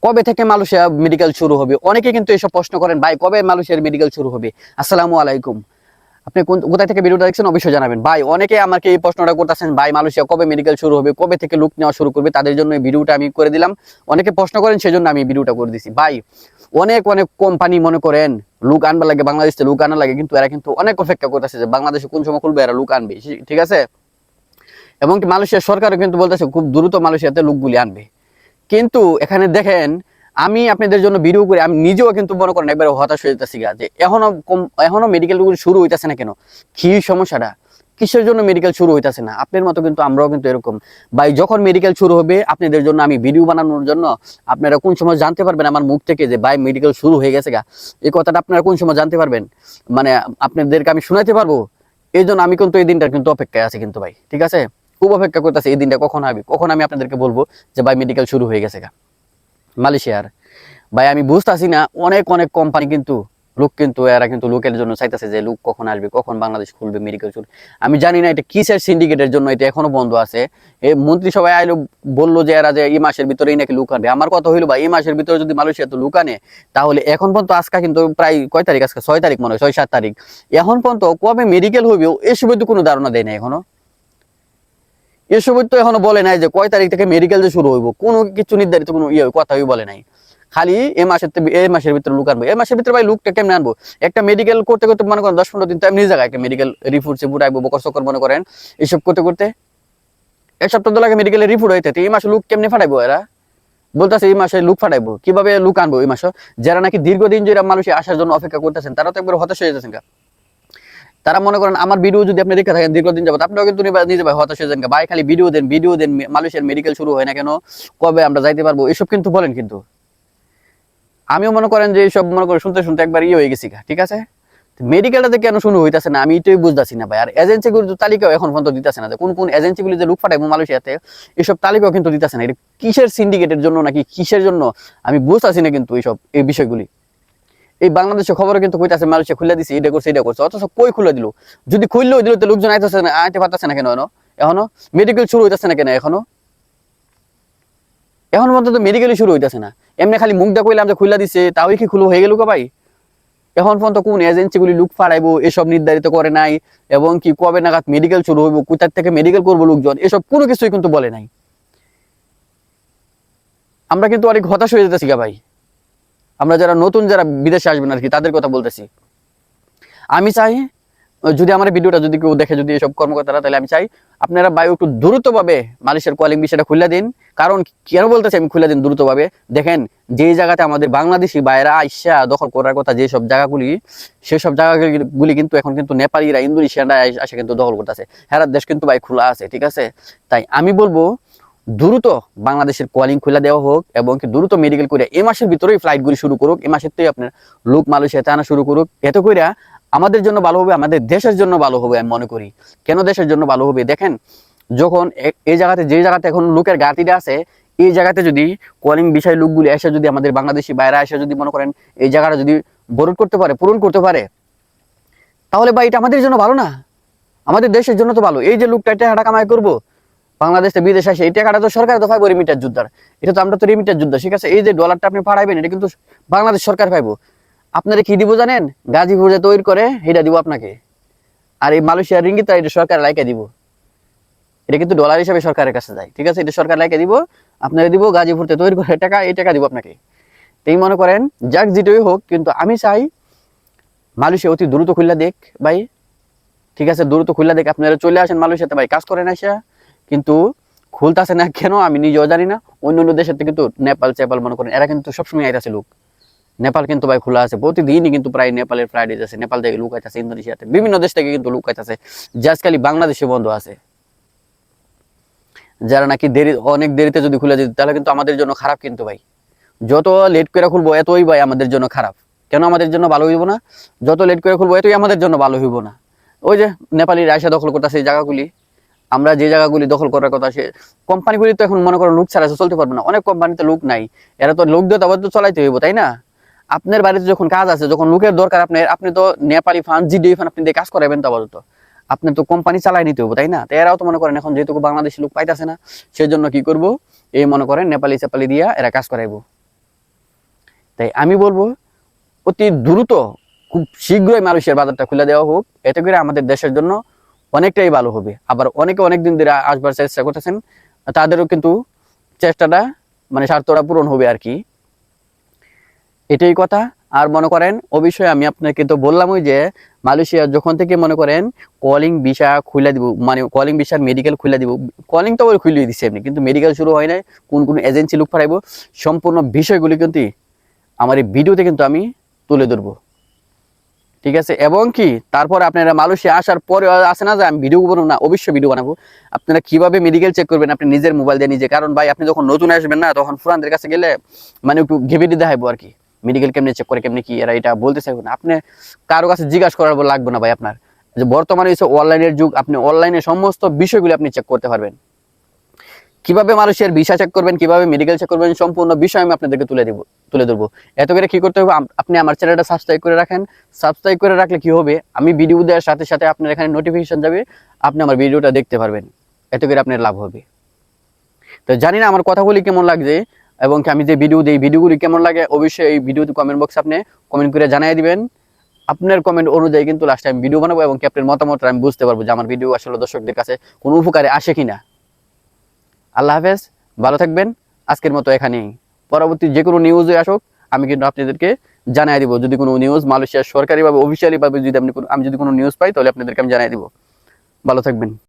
কবে থেকে Malaysia medical শুরু হবে? অনেকে কিন্তু এসব প্রশ্ন করেন, ভাই কবে মালয়েশিয়ার মেডিকেল শুরু হবে? আসসালামু আলাইকুম। আপনি কোথায় থেকে ভিডিওটা দেখছেন অবশ্যই জানাবেন। ভাই অনেকে আমাকে এই প্রশ্নটা করতেছেন, ভাই মালয়েশিয়া কবে মেডিকেল শুরু হবে, কবে থেকে লোক নেওয়া শুরু করবে? তাদের জন্য এই ভিডিওটা আমি করে দিলাম। অনেকে প্রশ্ন করেন, সেজন্য আমি ভিডিওটা করে দিছি। ভাই অনেক অনেক কোম্পানি মনে করেন লোক আনবার লাগে, বাংলাদেশে লোক আনা লাগে, কিন্তু এরা কিন্তু অনেক অপেক্ষা করতেছে যে বাংলাদেশে কোন সময় খুলবে, এরা লোক আনবে, ঠিক আছে? এবং মালয়েশিয়ার সরকারও কিন্তু বলতেছে খুব দ্রুত মালয়েশিয়াতে লোকগুলি আনবে। কিন্তু এখানে দেখেন, আমি আপনাদের জন্য ভিডিও করে আমি নিজেও কিন্তু মনে করেন একবার হতাশ হয়ে যেতেছি যে এখনো মেডিকেল শুরু হইতেছে না কেন? কি সমস্যাটা? কিসের জন্য মেডিকেল শুরু হইতেছে না? আপনার মতো কিন্তু আমরাও কিন্তু এরকম। ভাই যখন মেডিকেল শুরু হবে আপনাদের জন্য আমি ভিডিও বানানোর জন্য, আপনারা কোন সময় জানতে পারবেন আমার মুখ থেকে যে ভাই মেডিকেল শুরু হয়ে গেছে গা? এই কথাটা আপনারা কোন সময় জানতে পারবেন? মানে আপনাদেরকে আমি শোনাতে পারবো। এই জন্য আমি কিন্তু এই দিনটার কিন্তু অপেক্ষায় আছি কিন্তু ভাই, ঠিক আছে? খুব অপেক্ষা করতেছি এই দিনটা কখন হবে, কখন আমি আপনাদেরকে বলবো যে ভাই মেডিকেল শুরু হয়ে গেছে গা মালয়েশিয়ার। ভাই আমি বুঝতেছি না, অনেক অনেক কোম্পানি কিন্তু লোক কিন্তু এরা কিন্তু লোকের জন্য চাইতেছে যে লোক কখন আসবে, কখন বাংলাদেশ খুলবে মেডিকেল শুরু। আমি জানি না এটা কিসের সিন্ডিকেটের জন্য এটা এখনো বন্ধ আছে। এই মন্ত্রিসভায় আইলো, বললো যে এরা যে এই মাসের ভিতরেই নাকি লোক আনবে। আমার কথা হইলো ভাই এই মাসের ভিতরে যদি মালয়েশিয়া তো লোক আনে, তাহলে এখন পর্যন্ত আজকে কিন্তু প্রায় কয় তারিখ? আজকে 6 তারিখ মনে হয়, 6-7 তারিখ। এখন পর্যন্ত কবে মেডিকেল হইবে এসবের তো কোনো ধারণা দেয় না এখনো। এসবের তো এখনো বলে নাই যে কয় তারিখ থেকে মেডিকেল যে শুরু হইব, কোনো কিছু নির্ধারিত কোনো কথাই বলে নাই। খালি এই মাসের ভিতরে লোক আনবো। এই মাসের ভিতরে ভাই লোকটা কেমনে আনবো? একটা মেডিকেল করতে করতে মনে করেন 10-15 দিন তো এমনি জায়গায় একটা মেডিকেল রিপোর্ট সিপোর্ট আইবো, বকর সকর মনে করেন এইসব করতে করতে 1 সপ্তাহ তো লাগে মেডিকেলের রিপোর্ট হইতে। এই মাসে লোক কেমনে ফাটাইবো এরা? বলতেছে এই মাসে লোক ফাটাইবো, কিভাবে লোক আনবো এই মাসে? যারা নাকি দীর্ঘদিন যারা মানুষের আসার জন্য অপেক্ষা করতেছেন, তারা তো একবার হতাশ হয়ে যাচ্ছেন। তারা মনে করেন আমার ভিডিও যদি আপনি দেখে থাকেন দীর্ঘদিন যাবত, আপনারাও কিন্তু নিজে ভাই হতাশ হয়ে যান, ভাই খালি ভিডিও দেন, মালয়েশিয়ার মেডিকেল শুরু হয় না কেন, কবে আমরা যাইতে পারবো, এসব কিন্তু বলেন। কিন্তু আমিও মনে করেন যে এইসব মনে করেন শুনতে শুনতে একবার হয়ে গেছি, ঠিক আছে? মেডিকেলটাতে কেন শুরু হইতেছে না আমি এটাই বুঝতেছি না ভাই। আর এজেন্সিগুলোর তালিকাও এখন পর্যন্ত দিতেছে না, যে কোন কোন এজেন্সিগুলি যে লোক পাঠাইবো মালয়েশিয়াতে, এসব তালিকাও কিন্তু দিতেছে না। এটা কিসের সিন্ডিকেটের জন্য নাকি কিসের জন্য আমি বুঝতেছি না কিন্তু এই বিষয়গুলি। এই বাংলাদেশের খবরে কিন্তু কইতাছে মালয়েশিয়া খুলে দিছে, এটা করছে, অথচ কই খুলে দিল? যদি খুললেও দিল তো লোকজন আইতেছে না, আইতে পারতেছে না কেন? এখনো মেডিকেল শুরু হইতেছে না কেন? এখন পর্যন্ত মেডিকেলই শুরু হইতেছে না। এমনি খালি মুখ দা কইলাম যে খুলে দিছে, তাও কি খুলে হয়ে গেল ভাই? এখন পর্যন্ত কোন এজেন্সিগুলি লোক ফাড়াইবো এসব নির্ধারিত করে নাই, এবং কি কবে নাগাদ মেডিকেল শুরু হইব, কোথার থেকে মেডিকেল করবো লোকজন, এসব কোনো কিছুই কিন্তু বলে নাই। আমরা কিন্তু অনেক হতাশ হয়ে যেতেছি ভাই। আমরা যারা নতুন, যারা বিদেশে আসবেন আর কি, তাদের কথা বলতেছি। আমি চাই যদি আমার ভিডিওটা যদি কেউ দেখে, যদি এসব কর্মকর্তারা, তাহলে আমি চাই আপনারা ভাই একটু দ্রুতভাবে মালয়েশিয়ার কলিং বিষয়টা খুলে দিন। কারণ কেন বলতেছি আমি খুলে দিন দ্রুতভাবে? দেখেন যে জায়গাতে আমাদের বাংলাদেশি বাইরা আইসা দখল করার কথা, যেসব জায়গাগুলি, সেসব জায়গাগুলি কিন্তু এখন কিন্তু নেপালিরা, ইন্দোনেশিয়ানরা আসে কিন্তু দখল করতেছে। হ্যাঁ, দেশ কিন্তু ভাই খোলা আছে, ঠিক আছে? তাই আমি বলবো দ্রুত বাংলাদেশের কলিং খুলে দেওয়া হোক, এবং কি দ্রুত মেডিকেল করে এই মাসের ভিতরেই ফ্লাইটগুলি শুরু করুক। এই মাসের থেকে আপনার লোক মালয়েশিয়াতে আনা শুরু করুক। এতে করে আমাদের জন্য ভালো হবে, আমাদের দেশের জন্য ভালো হবে আমি মনে করি। কেন দেশের জন্য ভালো হবে? দেখেন যখন এই জায়গাতে, যে জায়গাতে এখন লোকের ঘাটতিটা আছে, এই জায়গাতে যদি কলিং বিষয় লোকগুলি এসে যদি আমাদের বাংলাদেশি বাইরে এসে যদি মনে করেন এই জায়গাটা যদি পূরণ করতে পারে, তাহলে ভাই এটা আমাদের জন্য ভালো না? আমাদের দেশের জন্য তো ভালো। এই যে লোকটা টাকা কামাই করবো বাংলাদেশে বিদেশে আসে, এই টাকাটা তো সরকার তো পাইবো রিমিটার যোদ্ধার। এটা তো আমরা তো রিমিটার যোদ্ধা, ঠিক আছে? এই যে ডলারটা আপনি পাঠাইবেন, এটা কিন্তু বাংলাদেশ সরকার পাইবো। আপনারা কি দিব জানেন? গাজীপুর যে তৈরি করে এটা দিব আপনাকে। আর এই মালয়েশিয়ার রিঙ্গিত এটা সরকার লাইকা দিব। এটা কিন্তু ডলার হিসাবে সরকারের কাছে যায়, ঠিক আছে? এটা সরকার লাইকা দিব, আপনারা দিব গাজীপুরতে তৈরি করে টাকা, এই টাকা দিব আপনাকে। তাই মনে করেন যাক যেটাই হোক, কিন্তু আমি চাই মালয়েশিয়া অতি দ্রুত খুললা দেখ ভাই, ঠিক আছে? দ্রুত খুললা দেখ, আপনারা চলে আসেন মালয়েশিয়াতে ভাই, কাজ করেন আসা। কিন্তু খুলতেছে না কেন আমি নিজেও জানি না। অন্য দেশের থেকে কিন্তু নেপাল চেপাল মনে করেন এরা কিন্তু সবসময় আইতাছে লোক। নেপাল কিন্তু ভাই খোলা আছে প্রতিদিনই, কিন্তু প্রায় নেপালের ফ্লাইট আছে, নেপাল থেকে লোক আইতাছে, ইন্দোনেশিয়াতে বিভিন্ন দেশ থেকে কিন্তু লোক আইতাছে। জাস্ট খালি বাংলাদেশে বন্ধ আছে। যারা নাকি অনেক দেরিতে যদি খুলে যেত, তাহলে কিন্তু আমাদের জন্য খারাপ কিন্তু ভাই। যত লেট করে খুলবো এতই ভাই আমাদের জন্য খারাপ। কেন আমাদের জন্য ভালো হইব না? যত লেট করে খুলবো এতই আমাদের জন্য ভালো হইব না? ওই যে নেপালি রায়সা দখল করতেছে এই জায়গাগুলি, আমরা যে জায়গাগুলি দখল করার কথা, সে কোম্পানিগুলি তো এখন মনে করেন লোক ছাড়া চলতে পারবে না। অনেক কোম্পানিতে লোক নাই, এরা তো লোক দিয়ে তো চলাইতে হইব, তাই না? আপনার বাড়িতে যখন কাজ আছে, যখন লোকের দরকার, আপনি তো নেপালি ফান্ড, জিডি ফান্ড আপনি দিয়ে কাজ করাবেন, তো আপাতত আপনি তো কোম্পানি চালাই নিতে হইব, তাই না? তো এরাও তো মনে করেন এখন যেহেতু বাংলাদেশি লোক পাইতেছে না, সেই জন্য কি করবো, এই মনে করেন নেপালি চেপালি দিয়া এরা কাজ করাইবো। তাই আমি বলবো অতি দ্রুত খুব শীঘ্রই মালয়েশিয়ার বাজারটা খুলে দেওয়া হোক, এতে করে আমাদের দেশের জন্য অনেকটাই ভালো হবে। আবার অনেকে অনেকদিন ধরে আসবার চেষ্টা করতেছেন, তাদেরও কিন্তু চেষ্টাটা মানে স্বার্থটা পূরণ হবে আর কি, এটাই কথা। আর মনে করেন অবশ্যই আমি আপনাকে তো বললামই যে মালয়েশিয়া যখন থেকে মনে করেন কলিং ভিসা খুলে দিব, মানে কলিং ভিসার মেডিকেল খুলে দিব, কলিং তো খুলে দিচ্ছে এমনি, কিন্তু মেডিকেল শুরু হয় নাই, কোন কোন এজেন্সি লোক পাঠাইবো, সম্পূর্ণ বিষয়গুলি কিন্তু আমার এই ভিডিওতে কিন্তু আমি তুলে ধরবো, ঠিক আছে। এবং কি তারপর আপনারা মালয়েশিয়া আসার পরে আসে না যে আমি ভিডিও বানাবো না, অবশ্যই ভিডিও বানাবো। আপনারা কিভাবে মেডিকেল চেক করবেন আপনি নিজের মোবাইল দিয়ে নিজে, কারণ ভাই আপনি যখন নতুন আসবেন না, তখন পুরানদের কাছে গেলে মানে একটু ঘেবেটি দেখাইবো আর কি, মেডিকেল কেমনে চেক করে কেমনে কি, এরা এটা বলতে চাইবো না। আপনি কারো কাছে জিজ্ঞাসা করার লাগবে না ভাই, আপনার যে বর্তমানে হচ্ছে অনলাইনের যুগ, আপনি অনলাইনে সমস্ত বিষয়গুলো আপনি চেক করতে পারবেন। কিভাবে মানুষের ভিসা চেক করবেন, কিভাবে মেডিকেল চেক করবেন, সম্পূর্ণ বিষয় আমি আপনাদেরকে তুলে ধরবো। এত করে কি করতে হবে, আপনি আমার চ্যানেলটা সাবস্ক্রাইব করে রাখেন। সাবস্ক্রাইব করে রাখলে কি হবে, আমি ভিডিও দেওয়ার সাথে সাথে আপনার এখানে নোটিফিকেশন যাবে, আপনি আমার ভিডিওটা দেখতে পারবেন, এত করে আপনার লাভ হবে। তো জানি না আমার কথাগুলি কেমন লাগছে, এবং আমি যে ভিডিও দিই ভিডিওগুলি কেমন লাগে, অবশ্যই এই ভিডিওতে কমেন্ট বক্সে আপনি কমেন্ট করে জানিয়ে দিবেন। আপনার কমেন্ট অনুযায়ী কিন্তু লাস্ট টাইম ভিডিও বানাবো, এবং আপনার মতামতটা আমি বুঝতে পারবো যে আমার ভিডিও আসলে দর্শকদের কাছে কোনো উপকারে আসে কিনা। আল্লাহ হাফেজ, ভালো থাকবেন। আজকের মতো এখানেই, পরবর্তী যে কোনো নিউজে আসুক আমি কিন্তু আপনাদেরকে জানাই দিব। যদি কোনো নিউজ মালয়েশিয়ার সরকারিভাবে অফিসিয়ালি ভাবে যদি আমি যদি কোনো নিউজ পাই, তাহলে আপনাদেরকে আমি জানাই দিব। ভালো থাকবেন।